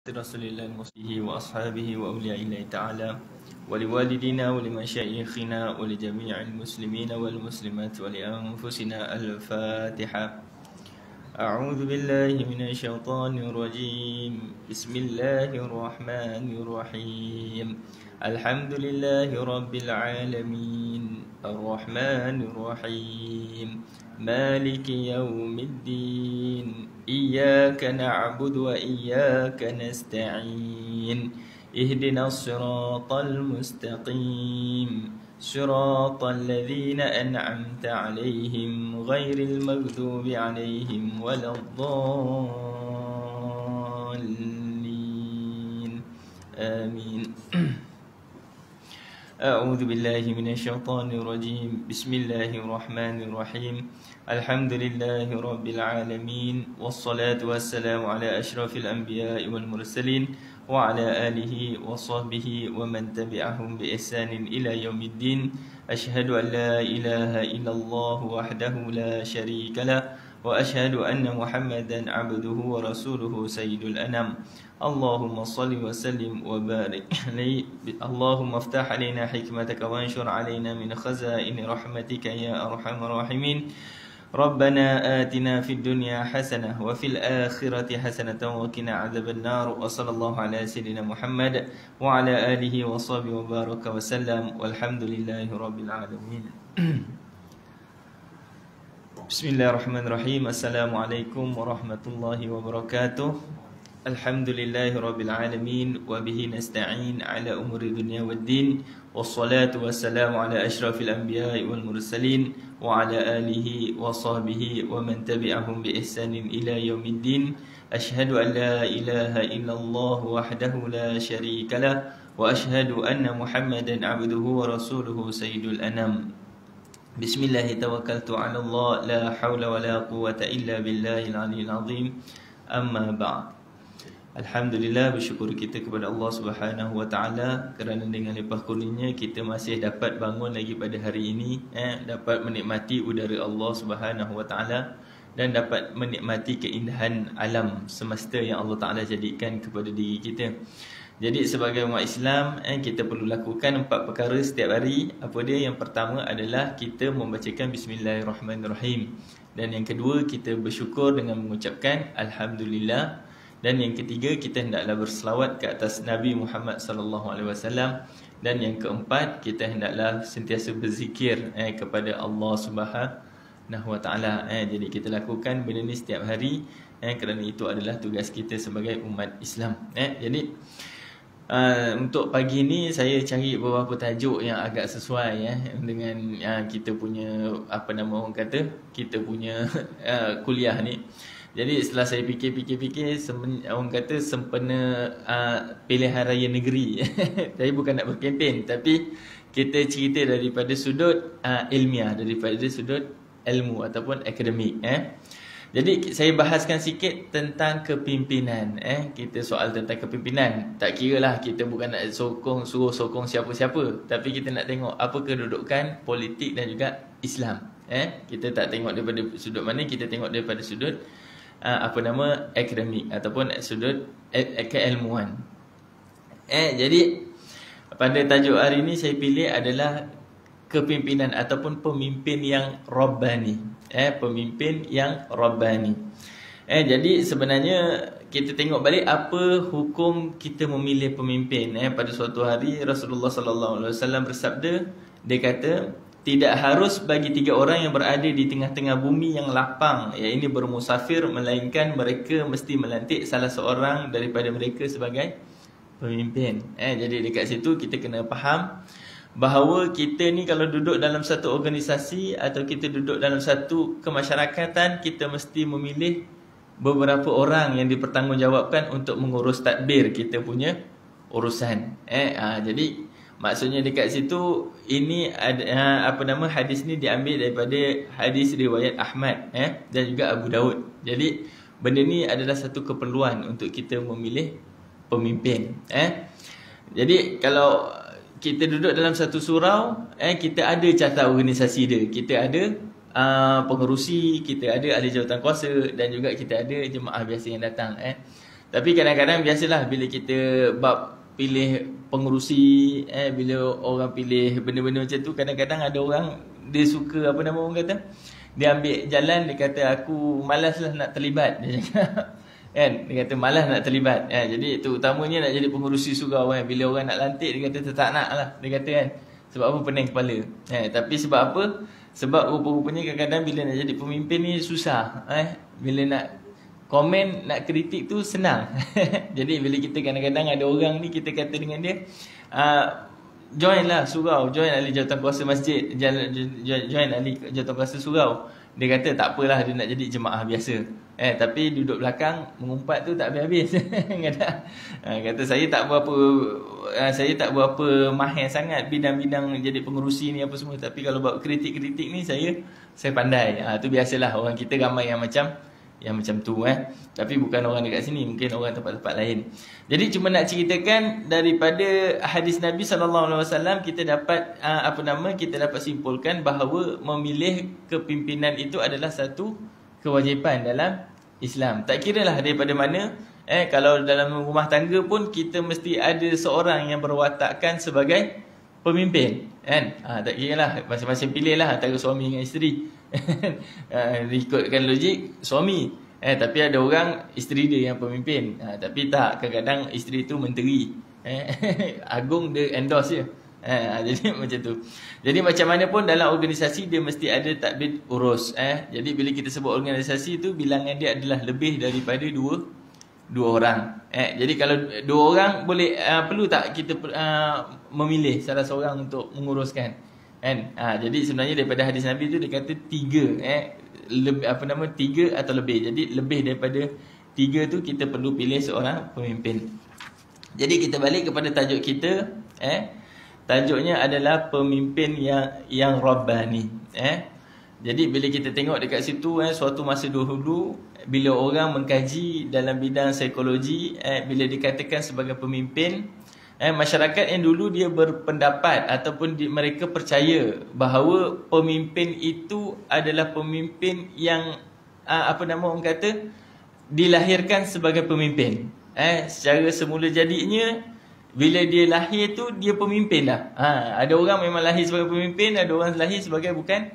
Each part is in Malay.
رسول الله وصحبه وأصحابه وأولياء الله تعالى ولوالدينا ولمشايخنا ولجميع المسلمين والمسلمات ولأنفسنا. الفاتحة. أعوذ بالله من الشيطان الرجيم. بسم الله الرحمن الرحيم. الحمد لله رب العالمين الرحمن الرحيم مالك يوم الدين إياك نعبد وإياك نستعين اهدنا الصراط المستقيم صراط الذين أنعمت عليهم غير المغضوب عليهم ولا الضالين آمين. أعوذ بالله من الشيطان الرجيم. بسم الله الرحمن الرحيم. الحمد لله رب العالمين والصلاة والسلام على أشرف الأنبياء والمرسلين وعلى آله وصحبه ومن تبعهم بإحسان إلى يوم الدين. أشهد أن لا إله إلا الله وحده لا شريك له وأشهد أن محمدا عبده ورسوله سيد الأنام. اللهم صل وسلم وبارك عليه. اللهم افتح علينا حكمتك وانشر علينا من خزائن رحمتك يا أرحم الراحمين. ربنا آتنا في الدنيا حسنة وفي الآخرة حسنة وقنا عذاب النار. وصلى الله على سيدنا محمد وعلى آله وصحبه وبارك وسلم والحمد لله رب العالمين. Bismillahirrahmanirrahim. Assalamualaikum warahmatullahi wabarakatuh. Alhamdulillahi rabbil alamin wa bihi nasta'in ala umuri dunya waddin. Wassalatu wassalamu ala asyrafil anbiya'i wal mursalin wa ala alihi wa sahbihi wa man tabi'ahum bi ihsanin ila yaumiddin. Ashhadu an la ilaha illallah wahdahu la syarika lah wa ashhadu anna Muhammadan abduhu wa rasuluhu sayyidul anam. Bismillah tawakkaltu ala Allah la hawla wa la quwwata illa billahil aliyil azim. Amma ba'd. Alhamdulillah, bersyukur kita kepada Allah Subhanahu wa taala kerana dengan limpah kurnianya kita masih dapat bangun lagi pada hari ini, dapat menikmati udara Allah Subhanahu wa taala dan dapat menikmati keindahan alam semesta yang Allah Taala jadikan kepada diri kita. Jadi sebagai umat Islam, kita perlu lakukan 4 perkara setiap hari. Apa dia? Yang pertama adalah kita membacakan Bismillahirrahmanirrahim. Dan yang kedua, kita bersyukur dengan mengucapkan Alhamdulillah. Dan yang ketiga, kita hendaklah berselawat ke atas Nabi Muhammad sallallahu alaihi wasallam. Dan yang keempat, kita hendaklah sentiasa berzikir kepada Allah Subhanahu wa taala. Jadi kita lakukan benda ni setiap hari kerana itu adalah tugas kita sebagai umat Islam. Jadi untuk pagi ni saya cari beberapa tajuk yang agak sesuai dengan kita punya orang kata kita punya kuliah ni. Jadi setelah saya fikir-fikir orang kata sempena pilihan raya negeri. Saya bukan nak berkempen, tapi kita cerita daripada sudut ilmiah, daripada sudut ilmu ataupun akademik. Jadi saya bahaskan sikit tentang kepimpinan. Kita soal tentang kepimpinan. Tak kira lah kita bukan nak suruh sokong siapa-siapa, tapi kita nak tengok apa kedudukan politik dan juga Islam. Kita tak tengok daripada sudut mana, kita tengok daripada sudut akademik ataupun sudut keilmuan. Jadi pada tajuk hari ini saya pilih adalah kepimpinan ataupun pemimpin yang Rabbani. Pemimpin yang Rabbani. Jadi sebenarnya kita tengok balik apa hukum kita memilih pemimpin. Pada suatu hari Rasulullah sallallahu alaihi wasallam bersabda, dia kata, tidak harus bagi 3 orang yang berada di tengah-tengah bumi yang lapang, ini bermusafir, melainkan mereka mesti melantik salah seorang daripada mereka sebagai pemimpin. Jadi dekat situ kita kena faham bahawa kita ni kalau duduk dalam satu organisasi atau kita duduk dalam satu kemasyarakatan, kita mesti memilih beberapa orang yang dipertanggungjawabkan untuk mengurus tadbir kita punya urusan. Jadi maksudnya dekat situ ini ada hadis ni diambil daripada hadis riwayat Ahmad dan juga Abu Daud. Jadi benda ni adalah satu keperluan untuk kita memilih pemimpin. Jadi kalau kita duduk dalam satu surau, kita ada carta organisasi dia. Kita ada pengerusi, kita ada ahli jawatan kuasa dan juga kita ada jemaah biasa yang datang. Tapi kadang-kadang biasalah bila kita bab pilih pengerusi, bila orang pilih benda-benda macam tu, kadang-kadang ada orang dia suka apa nama orang kata, dia ambil jalan, dia kata aku malas lah nak terlibat, dia cakap. Kan, dia kata malas nak terlibat. Jadi terutamanya nak jadi pengerusi surau kan. Bila orang nak lantik dia kata tak nak lah, dia kata kan. Sebab apa? Pening kepala. Tapi sebab apa? Sebab rupa-rupanya kadang-kadang bila nak jadi pemimpin ni susah. Bila nak komen, nak kritik tu senang. Jadi bila kita kadang-kadang ada orang ni, kita kata dengan dia, join lah surau, join ahli jawatankuasa masjid, join ahli jawatankuasa surau. Dia kata tak apalah, dia nak jadi jemaah biasa. Tapi duduk belakang mengumpat tu tak habis-habis. Kata saya tak berapa mahir sangat bidang-bidang jadi pengerusi ni apa semua, tapi kalau buat kritik-kritik ni saya pandai. Tu biasalah, orang kita ramai yang macam tu tapi bukan orang dekat sini, mungkin orang tempat-tempat lain. Jadi cuma nak ceritakan daripada hadis Nabi SAW, kita dapat kita dapat simpulkan bahawa memilih kepimpinan itu adalah satu kewajipan dalam Islam. Tak kiralah daripada mana, kalau dalam rumah tangga pun kita mesti ada seorang yang berwatakkan sebagai pemimpin, kan? Tak kiralah, masing-masing pilihlah antara suami dengan isteri. Ikutkan logik suami, tapi ada orang isteri dia yang pemimpin, tapi tak, kadang-kadang isteri tu menteri, agung dia endorse je. Jadi macam tu. Jadi macam mana pun dalam organisasi dia mesti ada tadbir urus. Jadi bila kita sebut organisasi tu, bilangan dia adalah lebih daripada dua orang. Jadi kalau dua orang boleh, perlu tak kita memilih salah seorang untuk menguruskan, kan? Jadi sebenarnya daripada hadis Nabi tu dia kata 3, tiga atau lebih. Jadi lebih daripada 3 tu kita perlu pilih seorang pemimpin. Jadi kita balik kepada tajuk kita, tajuknya adalah pemimpin yang rabbani. Jadi bila kita tengok dekat situ, suatu masa dahulu bila orang mengkaji dalam bidang psikologi, bila dikatakan sebagai pemimpin, masyarakat yang dulu dia berpendapat ataupun mereka percaya bahawa pemimpin itu adalah pemimpin yang orang kata dilahirkan sebagai pemimpin. Secara semula jadinya bila dia lahir tu dia pemimpin dah. Ada orang memang lahir sebagai pemimpin, ada orang lahir sebagai bukan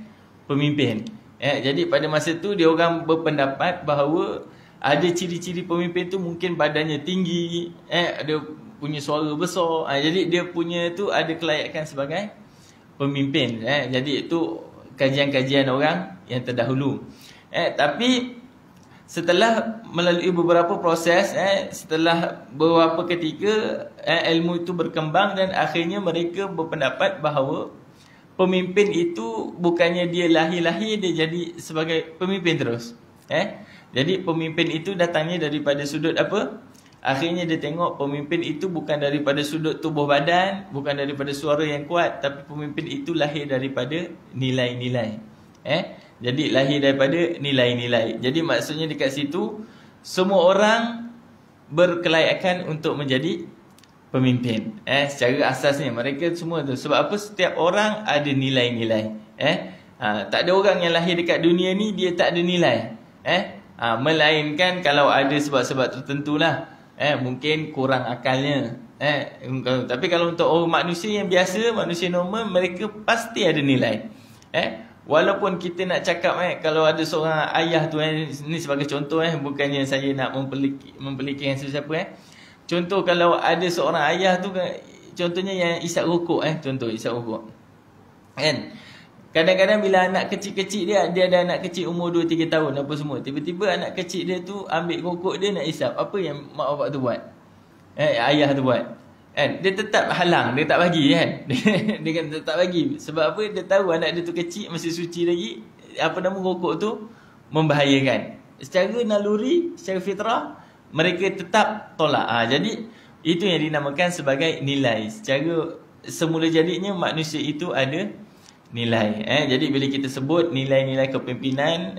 pemimpin. Jadi pada masa tu dia orang berpendapat bahawa ada ciri-ciri pemimpin tu mungkin badannya tinggi, ada punya suara besar. Jadi dia punya tu ada kelayakan sebagai pemimpin. Jadi itu kajian-kajian orang yang terdahulu. Tapi setelah melalui beberapa proses, setelah beberapa ketika, ilmu itu berkembang dan akhirnya mereka berpendapat bahawa pemimpin itu bukannya dia lahir-lahir dia jadi sebagai pemimpin terus. Jadi pemimpin itu datangnya daripada sudut apa? Akhirnya dia tengok pemimpin itu bukan daripada sudut tubuh badan, bukan daripada suara yang kuat, tapi pemimpin itu lahir daripada nilai-nilai. Jadi lahir daripada nilai-nilai. Jadi maksudnya dekat situ semua orang berkelayakan untuk menjadi pemimpin. Secara asasnya mereka semua tu. Sebab apa? Setiap orang ada nilai-nilai. Tak ada orang yang lahir dekat dunia ni dia tak ada nilai. Melainkan kalau ada sebab-sebab tertentulah. Mungkin kurang akalnya. Tapi kalau untuk orang manusia yang biasa, manusia normal, mereka pasti ada nilai. Walaupun kita nak cakap kalau ada seorang ayah tu, ni sebagai contoh, bukannya saya nak mempelikirkan siapa-siapa. Contoh kalau ada seorang ayah tu, contohnya yang isap rokok, contoh isap rokok. Kan? Kadang-kadang bila anak kecil-kecil dia ada anak kecil umur 2-3 tahun apa semua, tiba-tiba anak kecil dia tu ambil rokok dia nak isap. Apa yang mak bapak tu buat? Ayah tu buat. Dia tetap halang, dia tak bagi kan. Dia kan tak bagi. Sebab apa? Dia tahu anak dia tu kecil, masih suci lagi. Rokok tu membahayakan. Secara naluri, secara fitrah, mereka tetap tolak. Jadi itu yang dinamakan sebagai nilai. Secara semula jadinya manusia itu ada nilai. Jadi bila kita sebut nilai-nilai kepimpinan,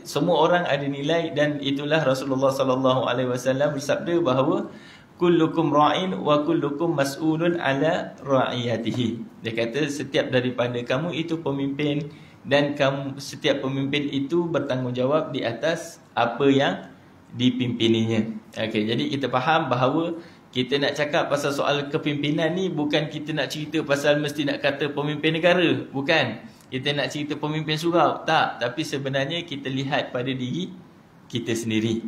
semua orang ada nilai, dan itulah Rasulullah SAW bersabda bahawa kullukum ra'in wa kullukum mas'ulun ala ra'iyatihi. Dia kata setiap daripada kamu itu pemimpin, dan setiap pemimpin itu bertanggungjawab di atas apa yang dipimpininya. Okey, jadi kita faham bahawa kita nak cakap pasal soal kepimpinan ni bukan kita nak cerita pasal mesti nak kata pemimpin negara, bukan. Kita nak cerita pemimpin surau, tak. Tapi sebenarnya kita lihat pada diri kita sendiri.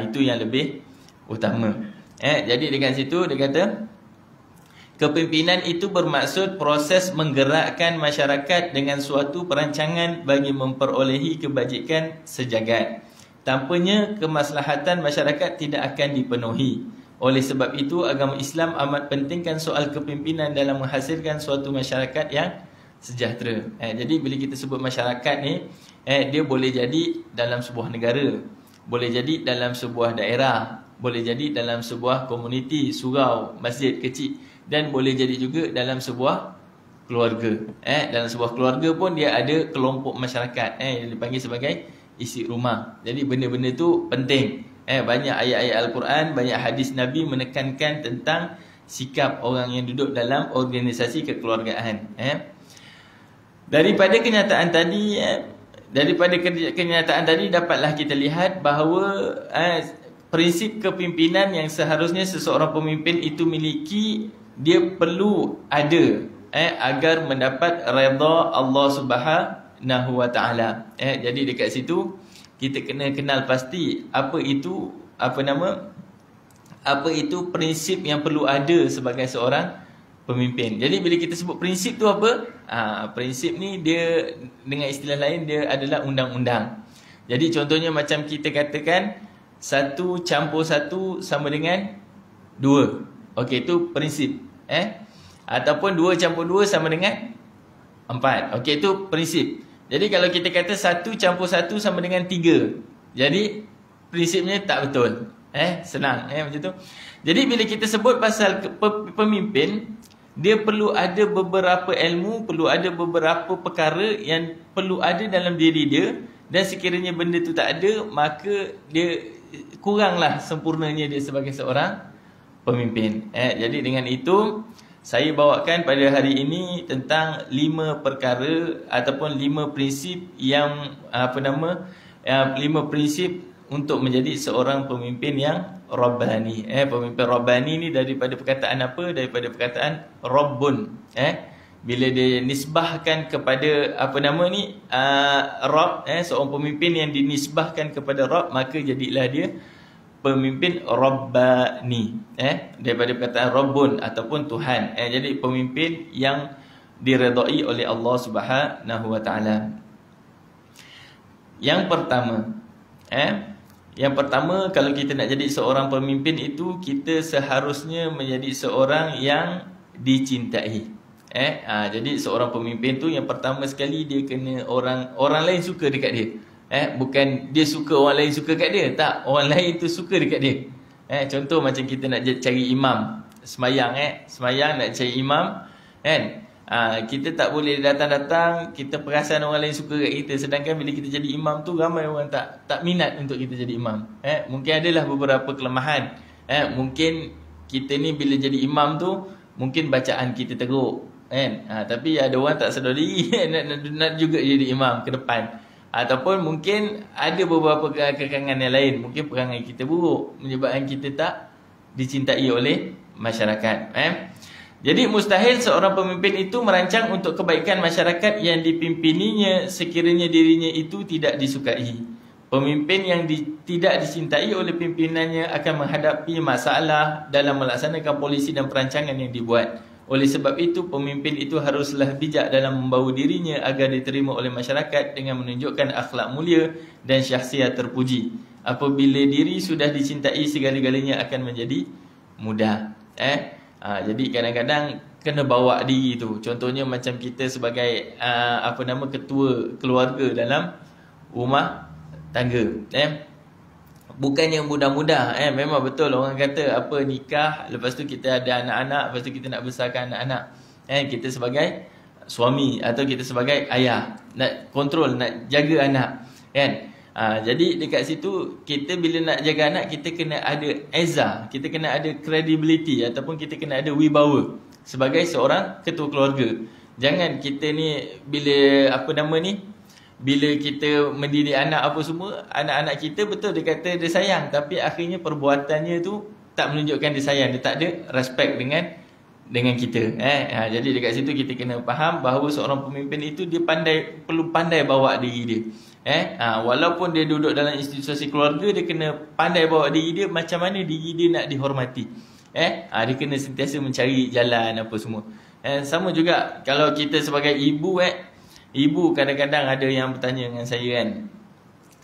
Itu yang lebih utama. Jadi dengan situ dia kata kepimpinan itu bermaksud proses menggerakkan masyarakat dengan suatu perancangan bagi memperolehi kebajikan sejagat. Tanpanya kemaslahatan masyarakat tidak akan dipenuhi. Oleh sebab itu agama Islam amat pentingkan soal kepimpinan dalam menghasilkan suatu masyarakat yang sejahtera. Jadi bila kita sebut masyarakat ni, dia boleh jadi dalam sebuah negara, boleh jadi dalam sebuah daerah, boleh jadi dalam sebuah komuniti, surau, masjid kecil, dan boleh jadi juga dalam sebuah keluarga. Dalam sebuah keluarga pun dia ada kelompok masyarakat yang dipanggil sebagai isi rumah. Jadi benda-benda tu penting. Banyak ayat-ayat Al-Quran, banyak hadis Nabi menekankan tentang sikap orang yang duduk dalam organisasi kekeluargaan. Daripada kenyataan tadi dapatlah kita lihat bahawa prinsip kepimpinan yang seharusnya seseorang pemimpin itu miliki, dia perlu ada agar mendapat redha Allah Subhanahu wa taala. Jadi dekat situ kita kena kenal pasti apa itu prinsip yang perlu ada sebagai seorang pemimpin. Jadi bila kita sebut prinsip tu apa? Prinsip ni dia dengan istilah lain dia adalah undang-undang. Jadi contohnya macam kita katakan 1 campur 1 sama dengan 2. Okey, itu prinsip. Ataupun 2 campur 2 sama dengan 4. Okey, itu prinsip. Jadi kalau kita kata 1 campur 1 sama dengan 3. Jadi prinsipnya tak betul. Senang macam tu. Jadi bila kita sebut pasal pemimpin, dia perlu ada beberapa ilmu, perlu ada beberapa perkara yang perlu ada dalam diri dia, dan sekiranya benda tu tak ada, maka dia kuranglah sempurnanya dia sebagai seorang pemimpin. Jadi dengan itu saya bawakan pada hari ini tentang 5 perkara ataupun 5 prinsip yang 5 prinsip untuk menjadi seorang pemimpin yang Rabbani. Pemimpin Rabbani ni daripada perkataan apa? Daripada perkataan Rabbun. Bila dia nisbahkan kepada Rabb, seorang pemimpin yang dinisbahkan kepada Rabb, maka jadilah dia pemimpin Rabbani. Daripada perkataan Rabbun ataupun Tuhan. Jadi pemimpin yang diredai oleh Allah Subhanahu wa taala. Yang pertama, kalau kita nak jadi seorang pemimpin itu, kita seharusnya menjadi seorang yang dicintai. Jadi seorang pemimpin tu yang pertama sekali dia kena orang lain suka dekat dia. Bukan dia suka orang lain suka kat dia, tak, orang lain tu suka dekat dia. Contoh macam kita nak cari imam semayang, semayang nak cari imam, kan? Kita tak boleh datang-datang kita perasan orang lain suka kat kita, sedangkan bila kita jadi imam tu ramai orang tak minat untuk kita jadi imam. Mungkin adalah beberapa kelemahan. Mungkin kita ni bila jadi imam tu mungkin bacaan kita teruk, kan? Tapi ada orang tak sedar diri nak juga jadi imam ke depan. Ataupun mungkin ada beberapa kekangan yang lain, mungkin perangai kita buruk menyebabkan kita tak dicintai oleh masyarakat. Jadi mustahil seorang pemimpin itu merancang untuk kebaikan masyarakat yang dipimpininya sekiranya dirinya itu tidak disukai. Pemimpin yang tidak dicintai oleh pimpinannya akan menghadapi masalah dalam melaksanakan polisi dan perancangan yang dibuat. Oleh sebab itu, pemimpin itu haruslah bijak dalam membawa dirinya agar diterima oleh masyarakat dengan menunjukkan akhlak mulia dan syahsiat terpuji. Apabila diri sudah dicintai, segala-galanya akan menjadi mudah. Jadi kadang-kadang kena bawa diri tu. Contohnya macam kita sebagai ketua keluarga dalam rumah tangga. Bukan yang mudah-mudah. Memang betul orang kata apa nikah, lepas tu kita ada anak-anak, lepas tu kita nak besarkan anak-anak. Kita sebagai suami atau kita sebagai ayah nak kontrol, nak jaga anak, kan? Jadi dekat situ kita bila nak jaga anak, kita kena ada izzah, kita kena ada credibility ataupun kita kena ada wibawa sebagai seorang ketua keluarga. Jangan kita ni bila bila kita mendidik anak apa semua, anak-anak kita betul dia kata dia sayang, tapi akhirnya perbuatannya tu tak menunjukkan dia sayang, dia tak ada respect dengan kita. Jadi dekat situ kita kena faham bahawa seorang pemimpin itu dia perlu pandai bawa diri dia. Walaupun dia duduk dalam institusi keluarga, dia kena pandai bawa diri dia macam mana diri dia nak dihormati. Dia kena sentiasa mencari jalan apa semua. Sama juga kalau kita sebagai ibu, ibu kadang-kadang ada yang bertanya dengan saya kan.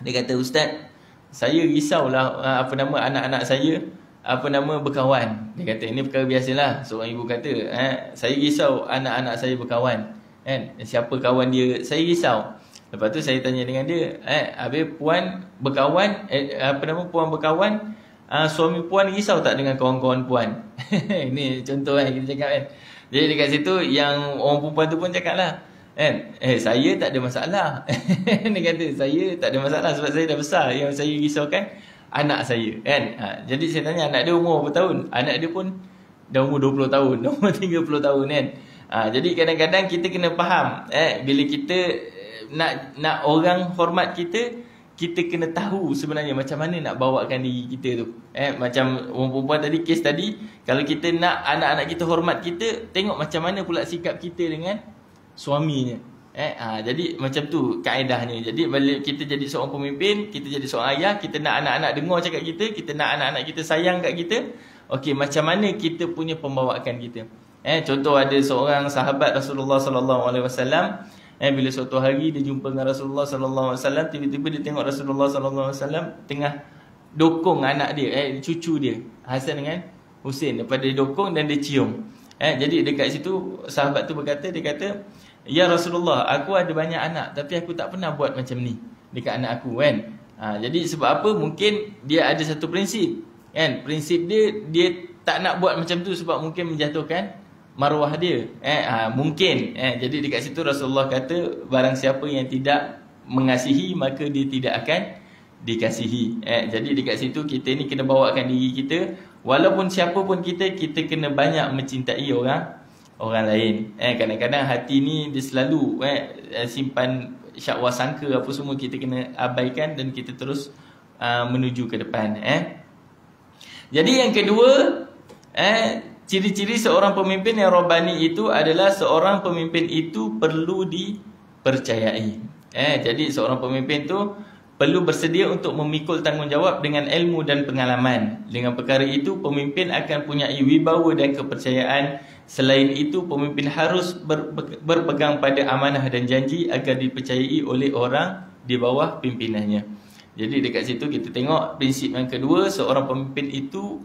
Dia kata, "Ustaz, saya risaulah anak-anak saya berkawan." Dia kata ini perkara biasalah. Seorang ibu kata, "Saya risau anak-anak saya berkawan." Siapa kawan dia, saya risau. Lepas tu saya tanya dengan dia, habis puan berkawan, puan berkawan, suami puan risau tak dengan kawan-kawan puan? Ini contoh kita cakap kan. Jadi dekat situ yang orang perempuan tu pun cakap lah, saya tak ada masalah. Dia kata saya tak ada masalah sebab saya dah besar. Yang saya risaukan anak saya kan. Jadi saya tanya anak dia umur berapa tahun? Anak dia pun dah umur 20 tahun, dah umur 30 tahun kan. Jadi kadang-kadang kita kena faham, bila kita nak orang hormat kita, kita kena tahu sebenarnya macam mana nak bawakan diri kita tu. Macam orang perempuan tadi, kes tadi, kalau kita nak anak-anak kita hormat kita, tengok macam mana pula sikap kita dengan suaminya. Jadi macam tu kaedahnya. Jadi bila kita jadi seorang pemimpin, kita jadi seorang ayah, kita nak anak-anak dengar cakap kita nak anak-anak kita sayang kat kita. Okey, macam mana kita punya pembawaan kita. Contoh ada seorang sahabat Rasulullah sallallahu alaihi wasallam, bila suatu hari dia jumpa dengan Rasulullah sallallahu alaihi wasallam, tiba-tiba dia tengok Rasulullah sallallahu alaihi wasallam tengah dokong anak dia, cucu dia, Hasan dengan Husain. Lepas dia dokong dan dia cium. Jadi dekat situ sahabat tu berkata, dia kata, "Ya Rasulullah, aku ada banyak anak tapi aku tak pernah buat macam ni dekat anak aku kan." Jadi sebab apa? Mungkin dia ada satu prinsip kan. Prinsip dia tak nak buat macam tu sebab mungkin menjatuhkan maruah dia. Mungkin. Jadi dekat situ Rasulullah kata, barang siapa yang tidak mengasihi maka dia tidak akan dikasihi. Jadi dekat situ kita ni kena bawakan diri kita, walaupun siapa pun kita kena banyak mencintai orang lain. Kadang-kadang hati ni dia selalu simpan syakwa sangka apa semua, kita kena abaikan dan kita terus menuju ke depan. Jadi yang kedua, ciri-ciri seorang pemimpin yang Rabbani itu adalah seorang pemimpin itu perlu dipercayai. Jadi seorang pemimpin tu perlu bersedia untuk memikul tanggungjawab dengan ilmu dan pengalaman. Dengan perkara itu, pemimpin akan punya wibawa dan kepercayaan. Selain itu, pemimpin harus berpegang pada amanah dan janji agar dipercayai oleh orang di bawah pimpinannya. Jadi dekat situ kita tengok prinsip yang kedua, seorang pemimpin itu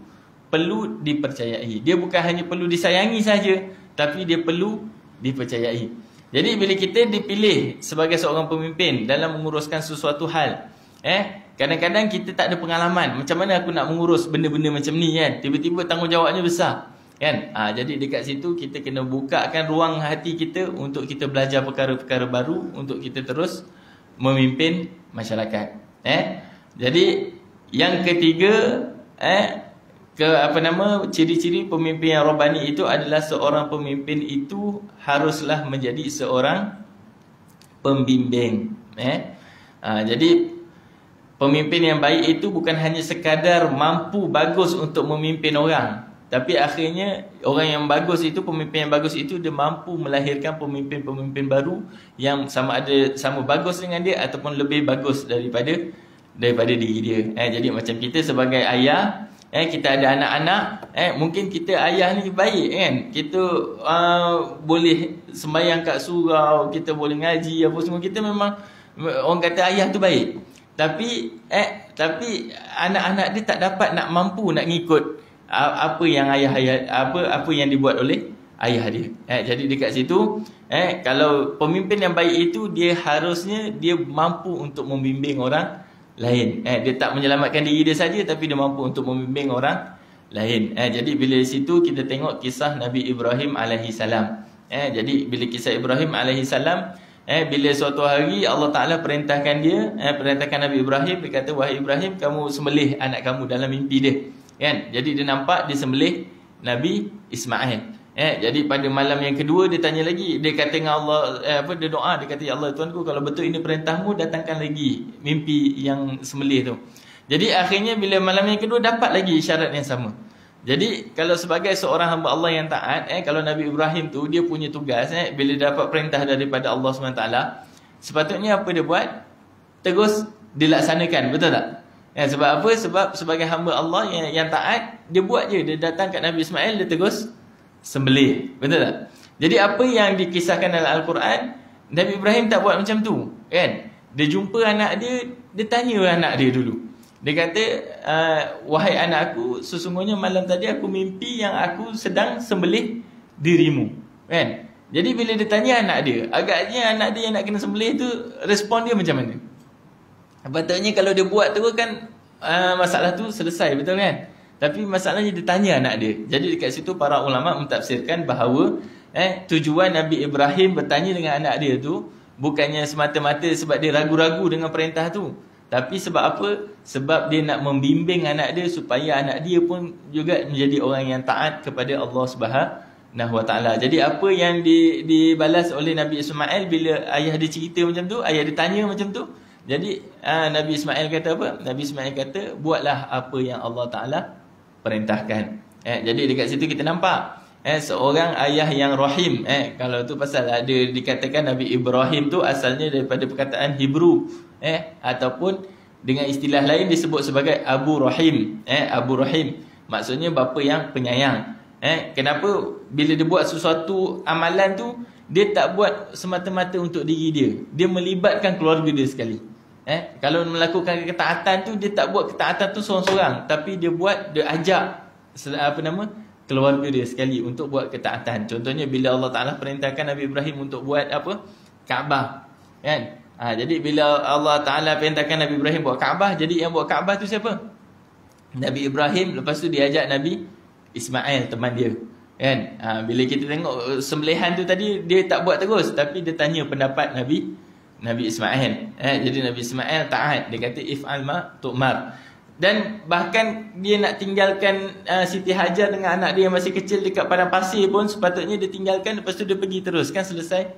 perlu dipercayai. Dia bukan hanya perlu disayangi saja, tapi dia perlu dipercayai. Jadi bila kita dipilih sebagai seorang pemimpin dalam menguruskan sesuatu hal, kadang-kadang kita tak ada pengalaman. Macam mana aku nak mengurus benda-benda macam ni kan? Tiba-tiba tanggungjawabnya besar kan? Jadi dekat situ kita kena bukakan ruang hati kita untuk kita belajar perkara-perkara baru, untuk kita terus memimpin masyarakat. Jadi yang ketiga, ciri-ciri pemimpin yang Rabbani itu adalah seorang pemimpin itu haruslah menjadi seorang pembimbing. Jadi pemimpin yang baik itu bukan hanya sekadar mampu bagus untuk memimpin orang, tapi akhirnya orang yang bagus itu, pemimpin yang bagus itu, dia mampu melahirkan pemimpin-pemimpin baru yang sama bagus dengan dia ataupun lebih bagus daripada diri dia. Jadi macam kita sebagai ayah, kita ada anak-anak, mungkin kita ayah ni baik kan, kita boleh sembahyang kat surau, kita boleh ngaji apa semua, kita memang orang kata ayah tu baik. Tapi anak-anak dia tak dapat nak mampu nak ngikut apa yang apa yang dibuat oleh ayah dia. Jadi dekat situ, kalau pemimpin yang baik itu, dia harusnya dia mampu untuk membimbing orang lain. Dia tak menyelamatkan diri dia saja, tapi dia mampu untuk membimbing orang lain. Jadi bila situ kita tengok kisah Nabi Ibrahim alaihi salam. Jadi bila kisah Ibrahim alaihi salam, bila suatu hari Allah Taala perintahkan Nabi Ibrahim, dia kata, "Wahai Ibrahim, kamu sembelih anak kamu," dalam mimpi dia. Kan? Jadi dia nampak dia sembelih Nabi Ismail. Jadi pada malam yang kedua dia tanya lagi, dia kata dengan Allah, dia doa, dia kata, ya Allah Tuanku, kalau betul ini perintahmu, datangkan lagi mimpi yang sembelih tu. Jadi akhirnya bila malam yang kedua dapat lagi isyarat yang sama. Jadi kalau sebagai seorang hamba Allah yang taat, kalau Nabi Ibrahim tu dia punya tugas, bila dapat perintah daripada Allah SWT, sepatutnya apa dia buat? Terus dilaksanakan, betul tak? Sebab apa? Sebab sebagai hamba Allah yang taat, dia buat je, dia datang kat Nabi Ismail, dia terus sembelih, betul tak? Jadi apa yang dikisahkan dalam Al-Quran, Nabi Ibrahim tak buat macam tu, kan? Dia jumpa anak dia, dia tanya anak dia dulu. Dia kata, wahai anakku, sesungguhnya malam tadi aku mimpi yang aku sedang sembelih dirimu, kan? Jadi bila dia tanya anak dia, agaknya anak dia yang nak kena sembelih tu, respon dia macam mana? Patutnya kalau dia buat tu kan, masalah tu selesai, betul kan? Tapi masalahnya dia tanya anak dia. Jadi dekat situ para ulama mentafsirkan bahawa tujuan Nabi Ibrahim bertanya dengan anak dia tu bukannya semata-mata sebab dia ragu-ragu dengan perintah tu, tapi sebab apa? Sebab dia nak membimbing anak dia supaya anak dia pun juga menjadi orang yang taat kepada Allah Subhanahu Wa Taala. Jadi apa yang dibalas oleh Nabi Ismail bila ayah dia cerita macam tu, ayah dia tanya macam tu. Jadi Nabi Ismail kata apa? Nabi Ismail kata, buatlah apa yang Allah Taala perintahkan. Jadi dekat situ kita nampak seorang ayah yang rahim. Kalau tu pasal ada dikatakan Nabi Ibrahim tu asalnya daripada perkataan Hebrew, ataupun dengan istilah lain disebut sebagai Abu Rahim. Abu Rahim maksudnya bapa yang penyayang. Kenapa bila dia buat sesuatu amalan tu, dia tak buat semata-mata untuk diri dia, dia melibatkan keluarga dia sekali. Kalau melakukan ketaatan tu, dia tak buat ketaatan tu seorang-seorang, tapi dia buat, dia ajak keluarga dia sekali untuk buat ketaatan. Contohnya bila Allah Ta'ala perintahkan Nabi Ibrahim untuk buat apa? Kaabah, kan? Jadi bila Allah Ta'ala perintahkan Nabi Ibrahim buat Kaabah, jadi yang buat Kaabah tu siapa? Nabi Ibrahim. Lepas tu dia ajak Nabi Ismail, teman dia, kan? Bila kita tengok sembelihan tu tadi, dia tak buat terus, tapi dia tanya pendapat Nabi Ismail. Jadi Nabi Ismail taat. Dia kata if'al ma tu'mar. Dan bahkan dia nak tinggalkan Siti Hajar dengan anak dia yang masih kecil dekat padang pasir pun sepatutnya dia tinggalkan, lepas tu dia pergi terus, kan selesai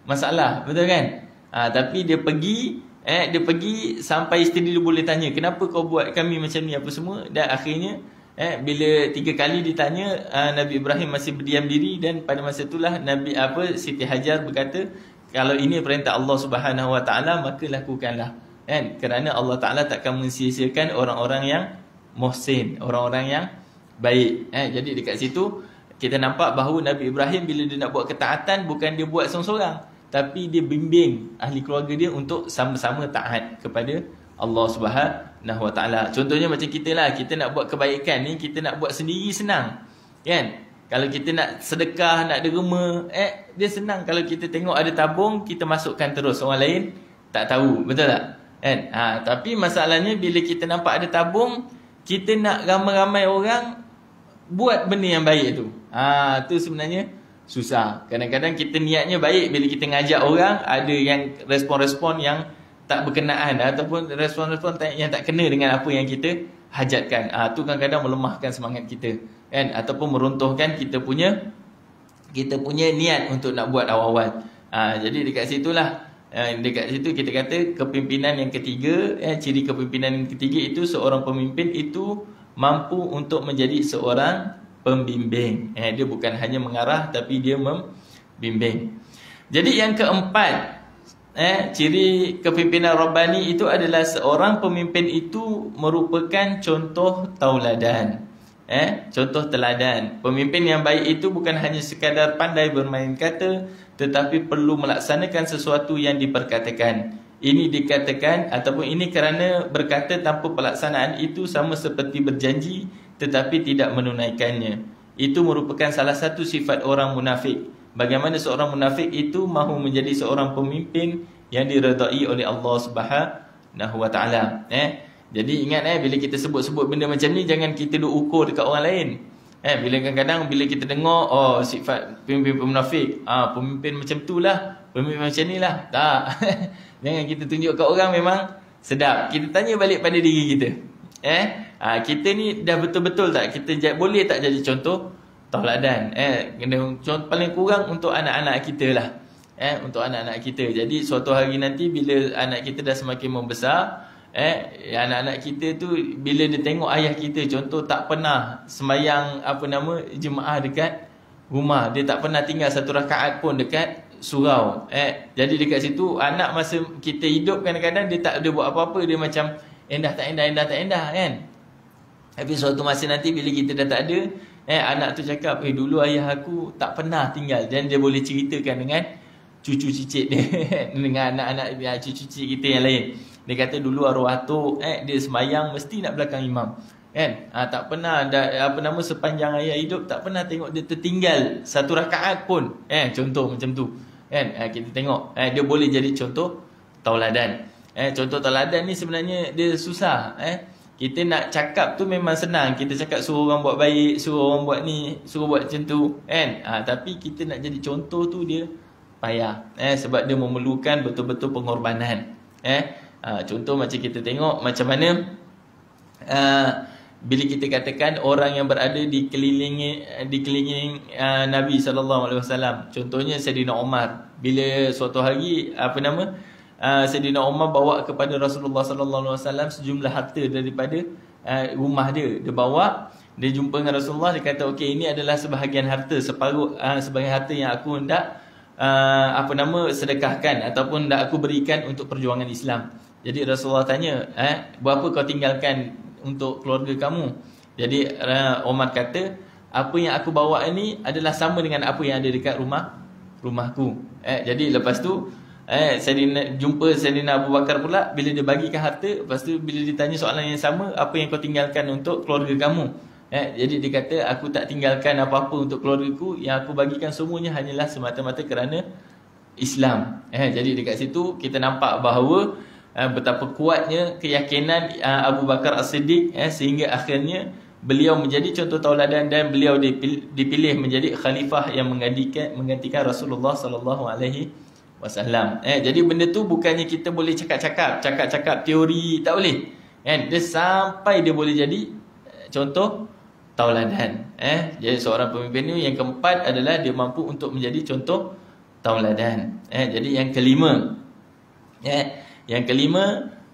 masalah, betul kan? Tapi dia pergi sampai isteri dia boleh tanya, kenapa kau buat kami macam ni apa semua. Dan akhirnya bila 3 kali ditanya, Nabi Ibrahim masih berdiam diri. Dan pada masa itulah Siti Hajar berkata, kalau ini perintah Allah Subhanahu Wa Taala, maka lakukanlah, kan? Kerana Allah Ta'ala takkan mensia-siakan orang-orang yang muhsin, orang-orang yang baik. Jadi dekat situ kita nampak bahawa Nabi Ibrahim bila dia nak buat ketaatan, bukan dia buat seorang-seorang, tapi dia bimbing ahli keluarga dia untuk sama-sama taat kepada Allah Subhanahu Wa Ta'ala. Contohnya macam kita lah, kita nak buat kebaikan ni, kita nak buat sendiri senang, kan? Kalau kita nak sedekah, nak derma, dia senang. Kalau kita tengok ada tabung, kita masukkan terus, orang lain tak tahu, betul tak? Tapi masalahnya bila kita nampak ada tabung, kita nak ramai-ramai orang buat benda yang baik tu. Tu sebenarnya susah. Kadang-kadang kita niatnya baik, bila kita ngajak orang, ada yang respon-respon yang tak berkenaan, ataupun respon-respon yang tak kena dengan apa yang kita hajatkan. Tu kadang-kadang melemahkan semangat kita, kan? Ataupun meruntuhkan kita punya niat untuk nak buat awal-awal. Jadi dekat situlah, dekat situ kita kata kepimpinan yang ketiga, ciri kepimpinan yang ketiga itu seorang pemimpin itu mampu untuk menjadi seorang pembimbing. Dia bukan hanya mengarah, tapi dia membimbing. Jadi yang keempat, ciri kepimpinan Rabbani itu adalah seorang pemimpin itu merupakan contoh tauladan. Contoh teladan. Pemimpin yang baik itu bukan hanya sekadar pandai bermain kata, tetapi perlu melaksanakan sesuatu yang diperkatakan. Ini dikatakan ataupun ini kerana berkata tanpa pelaksanaan itu sama seperti berjanji tetapi tidak menunaikannya. Itu merupakan salah satu sifat orang munafik. Bagaimana seorang munafik itu mahu menjadi seorang pemimpin yang diredai oleh Allah Subhanahu Wa Taala. Jadi ingat, bila kita sebut-sebut benda macam ni, jangan kita duk ukur dekat orang lain. Bila kadang-kadang bila kita dengar, sifat pemimpin munafik, pemimpin macam tu lah, pemimpin macam ni lah, tak. Jangan kita tunjuk kat orang memang sedap. Kita tanya balik pada diri kita, kita ni dah betul-betul tak, kita boleh tak jadi contoh tauladan. Contoh paling kurang untuk anak-anak kita lah. Untuk anak-anak kita. Jadi suatu hari nanti bila anak kita dah semakin membesar, anak-anak kita tu bila dia tengok ayah kita contoh tak pernah sembahyang jemaah dekat rumah, dia tak pernah tinggal satu rakaat pun dekat surau. Jadi dekat situ anak masa kita hidup kadang-kadang dia tak ada buat apa-apa, dia macam endah tak endah kan. Tapi suatu masa nanti bila kita dah tak ada, anak tu cakap, dulu ayah aku tak pernah tinggal, dan dia boleh ceritakan dengan cucu cicit dia dengan anak-anak cucu cicit kita yang lain. Dia kata dulu arwah atuk dia sembahyang mesti nak belakang imam kan. Tak pernah sepanjang ayah hidup tak pernah tengok dia tertinggal satu rakaat pun. Contoh macam tu kan. Kita tengok dia boleh jadi contoh tauladan. Contoh tauladan ni sebenarnya dia susah. Kita nak cakap tu memang senang. Kita cakap suruh orang buat baik, suruh orang buat ni, suruh buat macam tu kan. Tapi kita nak jadi contoh tu dia payah. Sebab dia memerlukan betul-betul pengorbanan. Contoh macam kita tengok macam mana bila kita katakan orang yang berada di keliling Nabi SAW. Contohnya Sayyidina Umar. Bila suatu hari Sayyidina Umar bawa kepada Rasulullah SAW sejumlah harta daripada rumah dia. Dia bawa, dia jumpa dengan Rasulullah, dia kata okey, ini adalah sebahagian harta, sebahagian harta yang aku hendak sedekahkan ataupun hendak aku berikan untuk perjuangan Islam. Jadi Rasulullah tanya, berapa kau tinggalkan untuk keluarga kamu? Jadi Umar kata, apa yang aku bawa ini adalah sama dengan apa yang ada dekat rumahku. Jadi lepas tu jumpa Sayyidina Abu Bakar pula. Bila dia bagikan harta, lepas tu bila ditanya soalan yang sama, apa yang kau tinggalkan untuk keluarga kamu? Jadi dia kata, aku tak tinggalkan apa-apa untuk keluargaku, yang aku bagikan semuanya hanyalah semata-mata kerana Islam. Jadi dekat situ kita nampak bahawa betapa kuatnya keyakinan Abu Bakar As-Siddiq, sehingga akhirnya beliau menjadi contoh tauladan dan beliau dipilih menjadi khalifah yang menggantikan Rasulullah SAW. Jadi benda tu bukannya kita boleh cakap teori, tak boleh kan. Dia sampai dia boleh jadi contoh tauladan. Jadi seorang pemimpin ni yang keempat adalah dia mampu untuk menjadi contoh tauladan. Jadi yang kelima,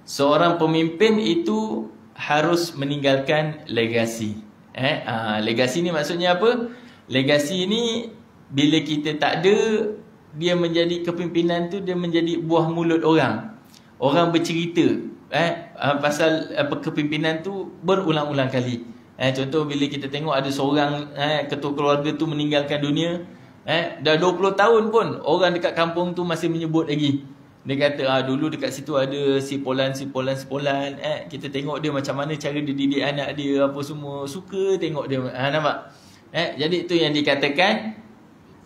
seorang pemimpin itu harus meninggalkan legasi. Legasi ni maksudnya apa? Legasi ni bila kita tak ada, dia menjadi kepimpinan tu, dia menjadi buah mulut orang. Orang bercerita pasal kepimpinan tu berulang-ulang kali. Contoh bila kita tengok ada seorang ketua keluarga tu meninggalkan dunia, dah 20 tahun pun orang dekat kampung tu masih menyebut lagi. Dia kata dulu dekat situ ada si polan. Kita tengok dia macam mana cara dia didik anak dia, apa semua. Suka tengok dia. Nampak? Jadi itu yang dikatakan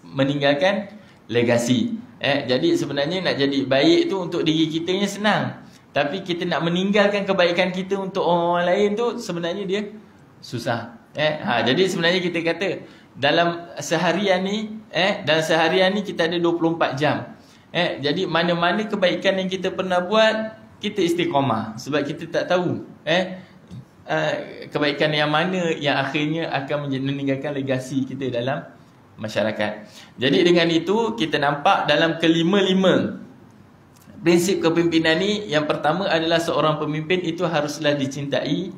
meninggalkan legasi. Jadi sebenarnya nak jadi baik tu untuk diri kita yang senang. Tapi kita nak meninggalkan kebaikan kita untuk orang lain tu sebenarnya dia susah. Jadi sebenarnya kita kata dalam seharian ni kita ada 24 jam. Jadi mana-mana kebaikan yang kita pernah buat, kita istiqamah. Sebab kita tak tahu kebaikan yang mana yang akhirnya akan meninggalkan legasi kita dalam masyarakat. Jadi dengan itu kita nampak dalam kelima-lima prinsip kepimpinan ni, yang pertama adalah seorang pemimpin itu haruslah dicintai.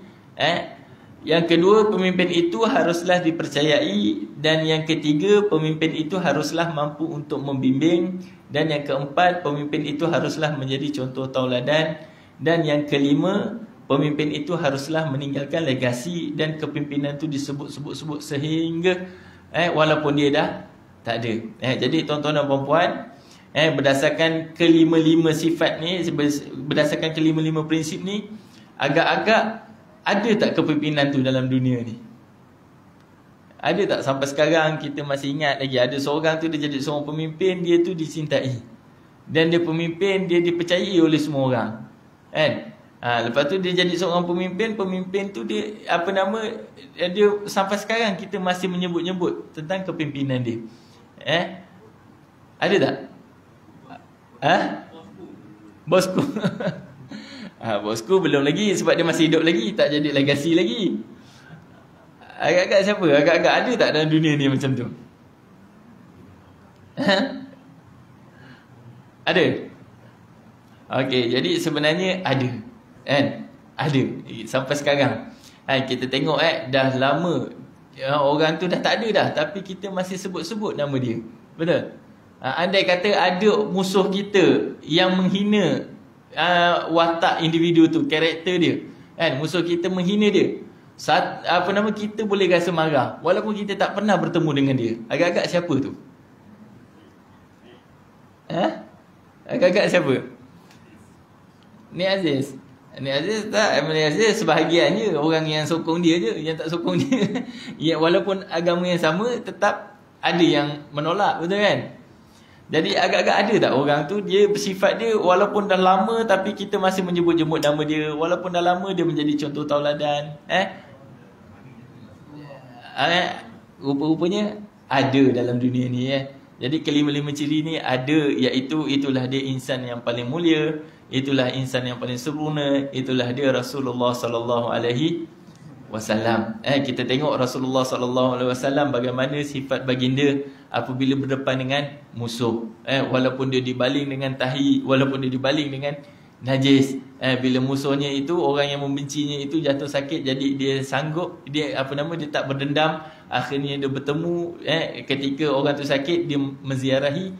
Yang kedua, pemimpin itu haruslah dipercayai. Dan yang ketiga, pemimpin itu haruslah mampu untuk membimbing. Dan yang keempat, pemimpin itu haruslah menjadi contoh tauladan. Dan yang kelima, pemimpin itu haruslah meninggalkan legasi. Dan kepimpinan itu disebut-sebut sehingga walaupun dia dah tak ada. Jadi tuan-tuan dan puan-puan, berdasarkan kelima-lima sifat ni, berdasarkan kelima-lima prinsip ni, agak-agak ada tak kepimpinan tu dalam dunia ni? Ada tak sampai sekarang kita masih ingat lagi ada seorang tu dia jadi seorang pemimpin, dia tu dicintai. Dan dia pemimpin, dia dipercayai oleh semua orang. Kan? Lepas tu dia jadi seorang pemimpin tu dia dia sampai sekarang kita masih menyebut-nyebut tentang kepimpinan dia. Ada tak? Bosku. Bosku belum lagi sebab dia masih hidup lagi, tak jadi legasi lagi. Agak-agak siapa? Agak-agak ada tak dalam dunia ni macam tu? Ada? Okey, jadi sebenarnya ada. Kan? Ada. Sampai sekarang. Kita tengok dah lama orang tu dah tak ada dah, tapi kita masih sebut-sebut nama dia. Betul? Andai kata ada musuh kita yang menghina watak individu tu, karakter dia. Kan? Musuh kita menghina dia. Kita boleh rasa marah walaupun kita tak pernah bertemu dengan dia. Agak-agak siapa tu? Agak-agak siapa? Ni Aziz. Ni Aziz tak, Ni Aziz sebahagiannya orang yang sokong dia je, yang tak sokong dia. Ya, walaupun agama yang sama, tetap ada yang menolak, betul kan? Jadi agak-agak ada tak orang tu, dia bersifat dia walaupun dah lama tapi kita masih menyebut-jebut nama dia, walaupun dah lama dia menjadi contoh tauladan. Rupa-rupanya ada dalam dunia ni. Jadi kelima-lima ciri ni ada, iaitu itulah dia insan yang paling mulia, itulah insan yang paling sempurna, itulah dia Rasulullah sallallahu alaihi wasallam. Kita tengok Rasulullah sallallahu alaihi wasallam bagaimana sifat baginda apabila berdepan dengan musuh. Walaupun dia dibaling dengan tahi, walaupun dia dibaling dengan najis, bila musuhnya itu, orang yang membencinya itu jatuh sakit, jadi dia sanggup, dia tak berdendam. Akhirnya dia bertemu, ketika orang tu sakit, dia menziarahi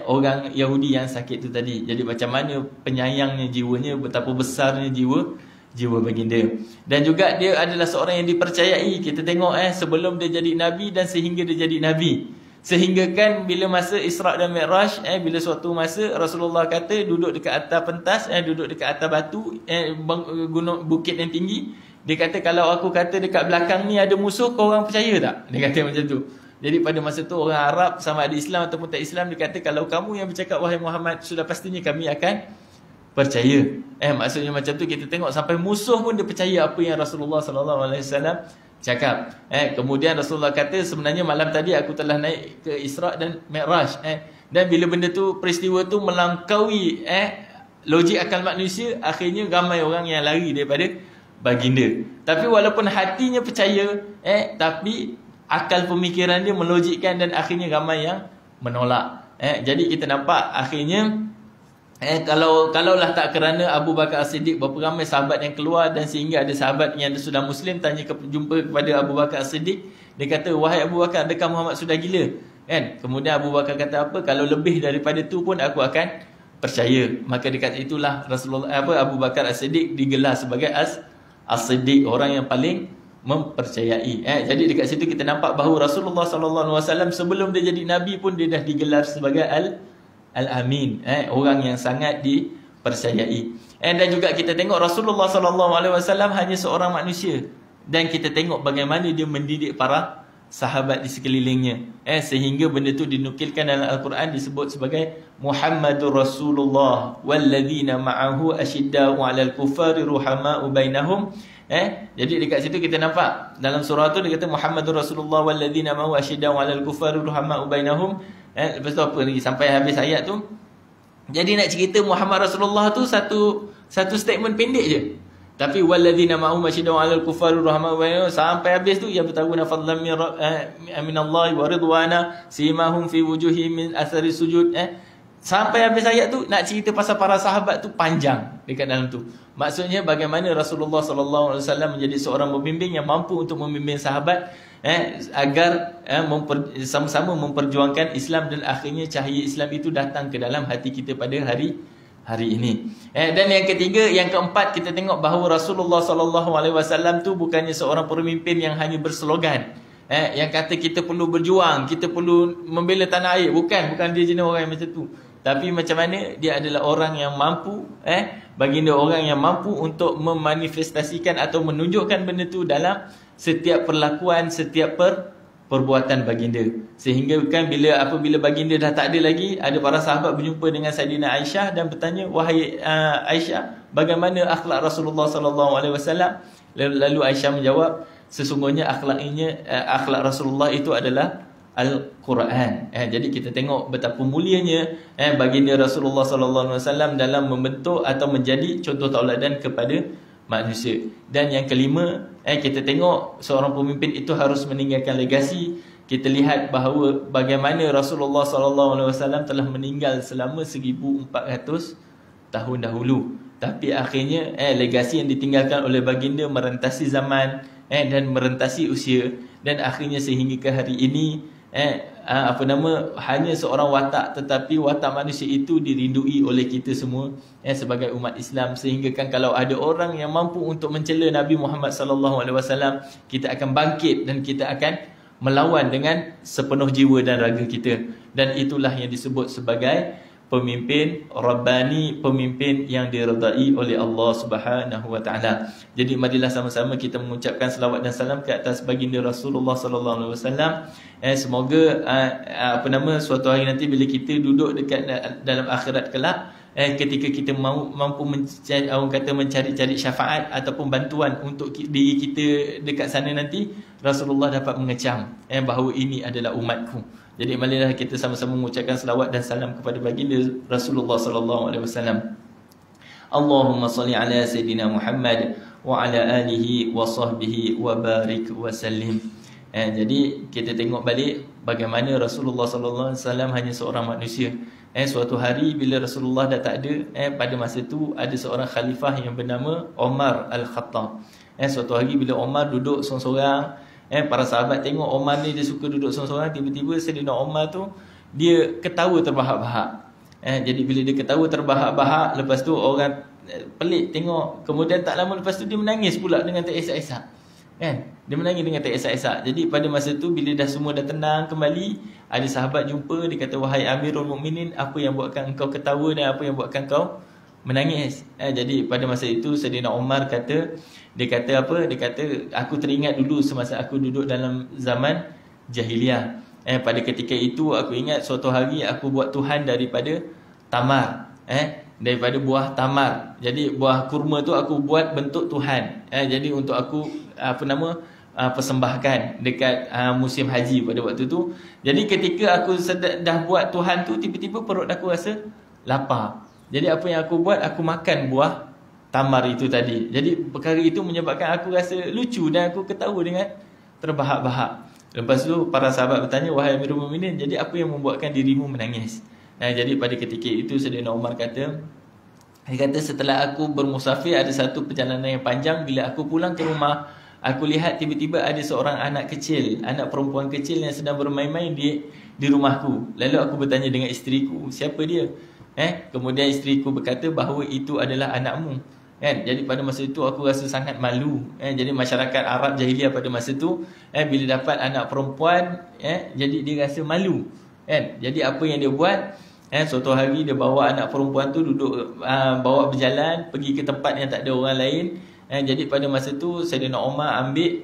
orang Yahudi yang sakit tu tadi. Jadi macam mana penyayangnya jiwanya, betapa besarnya jiwa baginda. Dan juga dia adalah seorang yang dipercayai. Kita tengok sebelum dia jadi Nabi dan sehingga dia jadi Nabi. Sehingga kan bila masa Isra' dan Mi'raj, bila suatu masa Rasulullah kata duduk dekat atas pentas, duduk dekat atas batu, gunung bukit yang tinggi. Dia kata kalau aku kata dekat belakang ni ada musuh, kau orang percaya tak? Dia kata macam tu. Jadi pada masa tu orang Arab, sama ada Islam ataupun tak Islam, dia kata kalau kamu yang bercakap wahai Muhammad, sudah pastinya kami akan percaya. Maksudnya macam tu, kita tengok sampai musuh pun dia percaya apa yang Rasulullah sallallahu alaihi wasallam cakap. Kemudian Rasulullah kata sebenarnya malam tadi aku telah naik ke Isra' dan Mi'raj. Dan bila benda tu, peristiwa tu melampaui logik akal manusia, akhirnya ramai orang yang lari daripada baginda. Tapi walaupun hatinya percaya, tapi akal pemikiran dia melogikkan dan akhirnya ramai yang menolak. Jadi kita nampak akhirnya kalaulah tak kerana Abu Bakar As-Siddiq, berapa ramai sahabat yang keluar, dan sehingga ada sahabat yang sudah Muslim jumpa kepada Abu Bakar As-Siddiq. Dia kata, wahai Abu Bakar, adakah Muhammad sudah gila? Kemudian Abu Bakar kata apa? Kalau lebih daripada tu pun aku akan percaya. Maka dekat itulah Abu Bakar As-Siddiq digelar sebagai As-Siddiq, orang yang paling mempercayai. Jadi dekat situ kita nampak bahawa Rasulullah sallallahu alaihi wasallam sebelum dia jadi nabi pun dia dah digelar sebagai Al-Amin, orang yang sangat dipercayai. Dan juga kita tengok Rasulullah sallallahu alaihi wasallam hanya seorang manusia, dan kita tengok bagaimana dia mendidik para sahabat di sekelilingnya, sehingga benda tu dinukilkan dalam Al-Quran, disebut sebagai Muhammadur Rasulullah walladzina ma'ahu asyidda'u 'alal kuffari ruhama'u bainahum. Jadi dekat situ kita nampak dalam surah tu dia kata Muhammadur Rasulullah walladzina ma'ahu asyidda'u 'alal kuffari ruhama'u bainahum. Lepas tu apa lagi sampai habis ayat tu. Jadi nak cerita Muhammad Rasulullah tu satu statement pendek je. Tapi walladzina ma'ahu asyidda'u 'alal kuffari ruhama'u bainahum sampai habis tu, ya bertawuna fadlan minallahi wa ridwana simahum fi wujuhihim min athari sujud. Sampai habis ayat tu nak cerita pasal para sahabat tu panjang dekat dalam tu. Maksudnya bagaimana Rasulullah sallallahu alaihi wasallam menjadi seorang pembimbing yang mampu untuk membimbing sahabat agar sama-sama memperjuangkan Islam, dan akhirnya cahaya Islam itu datang ke dalam hati kita pada hari ini. Dan yang ketiga, yang keempat, kita tengok bahawa Rasulullah sallallahu alaihi wasallam tu bukannya seorang pemimpin yang hanya berslogan, yang kata kita perlu berjuang, kita perlu membela tanah air. Bukan dia jenis orang yang macam tu. Tapi macam mana dia adalah orang yang mampu, baginda orang yang mampu untuk memanifestasikan atau menunjukkan benda tu dalam setiap perlakuan, setiap perbuatan baginda. Sehingga kan apabila baginda dah tak ada lagi, ada para sahabat berjumpa dengan Saidina Aisyah dan bertanya, wahai Aisyah, bagaimana akhlak Rasulullah sallallahu alaihi wasallam? Lalu Aisyah menjawab, sesungguhnya akhlak Rasulullah itu adalah Al-Quran. Jadi kita tengok betapa mulianya baginda Rasulullah sallallahu alaihi wasallam dalam membentuk atau menjadi contoh tauladan kepada manusia. Dan yang kelima, kita tengok seorang pemimpin itu harus meninggalkan legasi. Kita lihat bahawa bagaimana Rasulullah SAW telah meninggal selama 1400 tahun dahulu. Tapi akhirnya legasi yang ditinggalkan oleh baginda merentasi zaman dan merentasi usia, dan akhirnya sehingga ke hari ini hanya seorang watak, tetapi watak manusia itu dirindui oleh kita semua sebagai umat Islam. Sehingga kan kalau ada orang yang mampu untuk mencela Nabi Muhammad SAW, kita akan bangkit dan kita akan melawan dengan sepenuh jiwa dan raga kita. Dan itulah yang disebut sebagai pemimpin Rabbani, pemimpin yang diredai oleh Allah Subhanahu wa taala. Jadi marilah sama-sama kita mengucapkan selawat dan salam ke atas baginda Rasulullah sallallahu alaihi wasallam. Semoga suatu hari nanti bila kita duduk dekat dalam akhirat kelak, ketika kita mampu mencari syafaat ataupun bantuan untuk diri kita dekat sana nanti, Rasulullah dapat mengecam bahawa ini adalah umatku. Jadi marilah kita sama-sama mengucapkan selawat dan salam kepada baginda Rasulullah sallallahu alaihi wasallam. Allahumma salli ala sayidina Muhammad wa ala alihi wa sahbihi wa barik wa sallim. Jadi kita tengok balik bagaimana Rasulullah sallallahu alaihi wasallam hanya seorang manusia. Suatu hari bila Rasulullah dah tak ada, pada masa itu ada seorang khalifah yang bernama Umar Al-Khattab. Suatu hari bila Umar duduk seorang-seorang, para sahabat tengok Umar ni dia suka duduk seorang-seorang, tiba-tiba Sayyidina Umar tu dia ketawa terbahak-bahak. Jadi bila dia ketawa terbahak-bahak, lepas tu orang pelik tengok, kemudian tak lama lepas tu dia menangis pula dengan teresak-esak. Dia menangis dengan teresak-esak. Jadi pada masa tu bila dah semua dah tenang kembali, ada sahabat jumpa, dia kata, wahai Amirul Mukminin, apa yang buatkan engkau ketawa dan apa yang buatkan kau menangis? Jadi pada masa itu Sayyidina Umar kata, dia kata aku teringat dulu semasa aku duduk dalam zaman jahiliah. Pada ketika itu aku ingat suatu hari aku buat Tuhan daripada tamar, daripada buah tamar. Jadi buah kurma tu aku buat bentuk Tuhan. Jadi untuk aku persembahkan dekat musim haji pada waktu tu. Jadi ketika aku dah buat Tuhan tu, tiba-tiba perut aku rasa lapar. Jadi apa yang aku buat, aku makan buah tamar itu tadi. Jadi perkara itu menyebabkan aku rasa lucu dan aku ketawa dengan terbahak-bahak. Lepas tu para sahabat bertanya, wahai Amirul Mukminin, jadi apa yang membuatkan dirimu menangis? Jadi pada ketika itu Sayyidina Umar kata, setelah aku bermusafir, ada satu perjalanan yang panjang, bila aku pulang ke rumah, aku lihat tiba-tiba ada seorang anak kecil, anak perempuan kecil yang sedang bermain-main di rumahku. Lalu aku bertanya dengan isteriku, siapa dia? Kemudian isteriku berkata bahawa itu adalah anakmu. Jadi pada masa itu aku rasa sangat malu. Jadi masyarakat Arab jahiliah pada masa itu, bila dapat anak perempuan, jadi dia rasa malu. Jadi apa yang dia buat, suatu hari dia bawa anak perempuan tu duduk, bawa berjalan pergi ke tempat yang tak ada orang lain. Jadi pada masa tu Sayyidina Umar ambil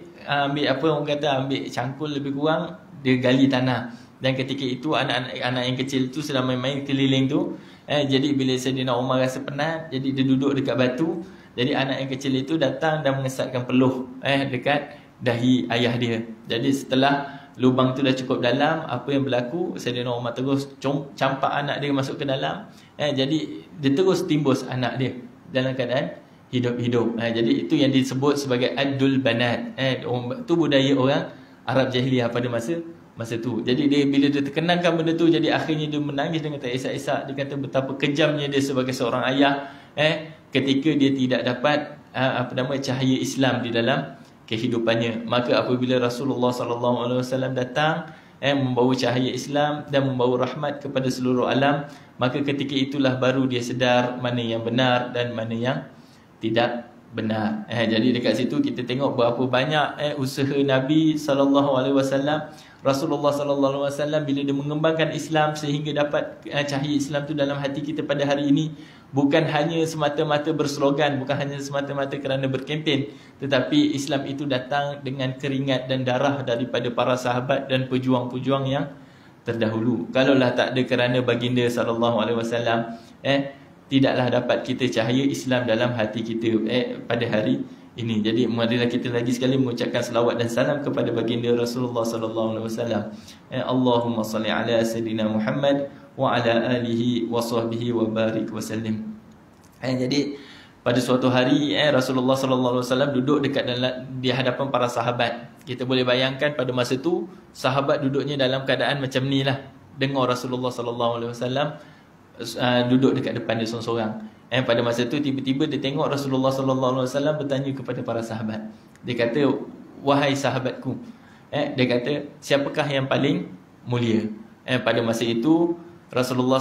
apa orang kata, ambil cangkul lebih kurang, dia gali tanah. Dan ketika itu anak yang kecil tu sedang main-main keliling tu. Jadi bila Sayyidina Umar rasa penat, jadi dia duduk dekat batu. Jadi anak yang kecil itu datang dan mengesatkan peluh dekat dahi ayah dia. Jadi setelah lubang tu dah cukup dalam, apa yang berlaku, Sayyidina Umar terus campak anak dia masuk ke dalam. Jadi dia terus timbus anak dia dalam keadaan hidup-hidup. Jadi itu yang disebut sebagai Addul Banat. Itu budaya orang Arab jahiliah pada masa tu. Jadi dia bila dia terkenangkan benda tu, jadi akhirnya dia menangis dengan teresak-esak. Dia kata betapa kejamnya dia sebagai seorang ayah ketika dia tidak dapat cahaya Islam di dalam kehidupannya. Maka apabila Rasulullah SAW datang membawa cahaya Islam dan membawa rahmat kepada seluruh alam, maka ketika itulah baru dia sedar mana yang benar dan mana yang tidak benar. Jadi dekat situ kita tengok berapa banyak usaha Nabi SAW, Rasulullah SAW bila dia mengembangkan Islam sehingga dapat cahaya Islam tu dalam hati kita pada hari ini. Bukan hanya semata-mata berslogan, bukan hanya semata-mata kerana berkempen, tetapi Islam itu datang dengan keringat dan darah daripada para sahabat dan pejuang-pejuang yang terdahulu. Kalaulah tak ada kerana baginda SAW, tidaklah dapat kita cahaya Islam dalam hati kita pada hari ini. Jadi marilah kita lagi sekali mengucapkan selawat dan salam kepada baginda Rasulullah SAW. Allahumma salli ala sayidina Muhammad wa ala alihi wa sahbihi wa barik wa sallim. Jadi pada suatu hari Rasulullah sallallahu alaihi wasallam duduk di hadapan para sahabat. Kita boleh bayangkan pada masa tu sahabat duduknya dalam keadaan macam ni lah, dengar Rasulullah sallallahu alaihi wasallam duduk dekat depan dia seorang-seorang. Pada masa tu tiba-tiba dia tengok Rasulullah sallallahu alaihi wasallam bertanya kepada para sahabat. Dia kata, "Wahai sahabatku," dia kata, "siapakah yang paling mulia?" Pada masa itu Rasulullah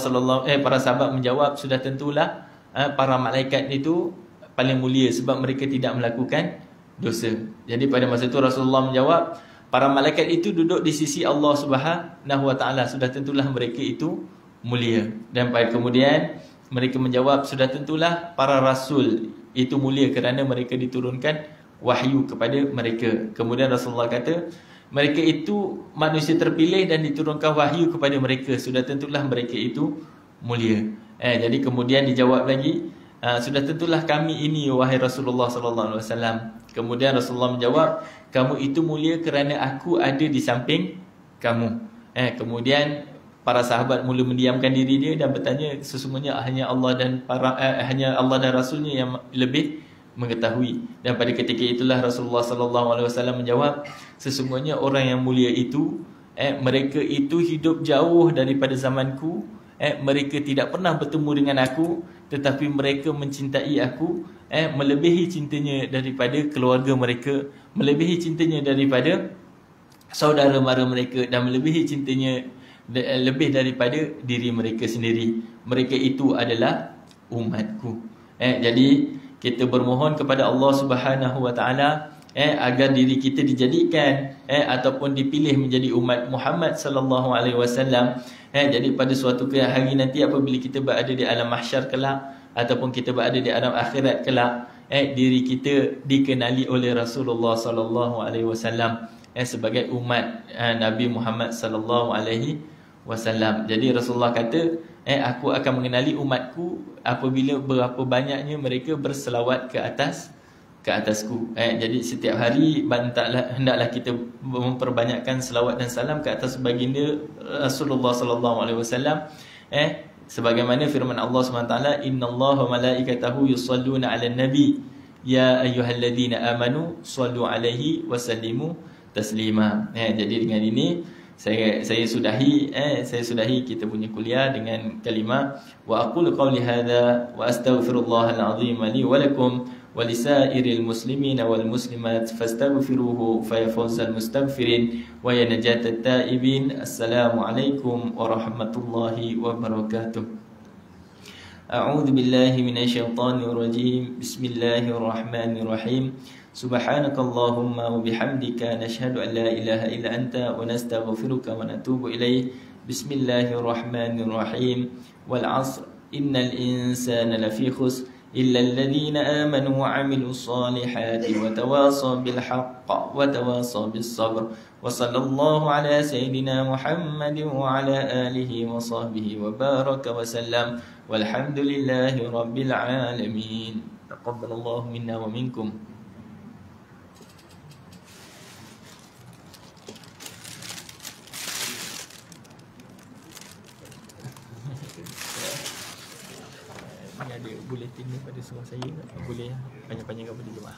para sahabat menjawab, "Sudah tentulah para malaikat itu paling mulia sebab mereka tidak melakukan dosa." Jadi pada masa itu Rasulullah menjawab, para malaikat itu duduk di sisi Allah Subhanahu wa taala, sudah tentulah mereka itu mulia. Dan kemudian mereka menjawab, sudah tentulah para rasul itu mulia kerana mereka diturunkan wahyu kepada mereka. Kemudian Rasulullah kata, mereka itu manusia terpilih dan diturunkan wahyu kepada mereka, sudah tentulah mereka itu mulia. Jadi kemudian dijawab lagi, sudah tentulah kami ini wahai Rasulullah sallallahu alaihi wasallam. Kemudian Rasulullah menjawab, kamu itu mulia kerana aku ada di samping kamu. Kemudian para sahabat mula mendiamkan diri dia dan bertanya, sesungguhnya hanya Allah dan Rasulnya yang lebih mengetahui. Dan pada ketika itulah Rasulullah sallallahu alaihi wasallam menjawab, sesungguhnya orang yang mulia itu mereka itu hidup jauh daripada zamanku, mereka tidak pernah bertemu dengan aku, tetapi mereka mencintai aku melebihi cintanya daripada keluarga mereka, melebihi cintanya daripada saudara mara mereka, dan melebihi cintanya lebih daripada diri mereka sendiri. Mereka itu adalah umatku. Jadi kita bermohon kepada Allah Subhanahu wa taala agar diri kita dijadikan ataupun dipilih menjadi umat Muhammad sallallahu alaihi wasallam. Jadi pada suatu hari nanti apabila kita berada di alam mahsyar kelak ataupun kita berada di alam akhirat kelak, diri kita dikenali oleh Rasulullah sallallahu alaihi wasallam sebagai umat Nabi Muhammad sallallahu alaihi wasallam. Jadi Rasulullah kata, aku akan mengenali umatku apabila berapa banyaknya mereka berselawat ke atasku. Jadi setiap hari hendaklah kita memperbanyakkan selawat dan salam ke atas baginda Rasulullah sallallahu alaihi wasallam. Sebagaimana firman Allah SWT, innallaha wa malaikatahu yusalluna 'alan nabi ya ayyuhalladzina amanu sallu 'alaihi wa sallimu taslima. Jadi dengan ini saya sudahi kita punya kuliah dengan kalimah wa aqulu qawli hadza wa astaghfirullahal azim li wa lakum wa lisairil muslimina wal muslimat fastaghfiruhu fa yafuzal mustaghfirin wa ya najatat taibin. Assalamu alaikum warahmatullahi wabarakatuh. A'udzu billahi minasyaitonir rajim. Bismillahirrahmanirrahim. Subhanakallahumma wa bihamdika nashhadu an la ilaha illa anta wa nastaghfiruka wa natubu ilaik. Bismillahirrahmanirrahim. Wal 'asr innal insana lafi khusr illa alladhina amanu wa 'amilus solihati wa tawasaw bil haqq wa tawasaw bis sabr. Wa sallallahu ala sayyidina Muhammadin wa ala alihi wa sahbihi wa baraka wa sallam. Walhamdulillahi rabbil alamin. Taqabbalallahu minna wa minkum. Ada bulletin ni pada semua saya, boleh panjang-panjang pada jemaah.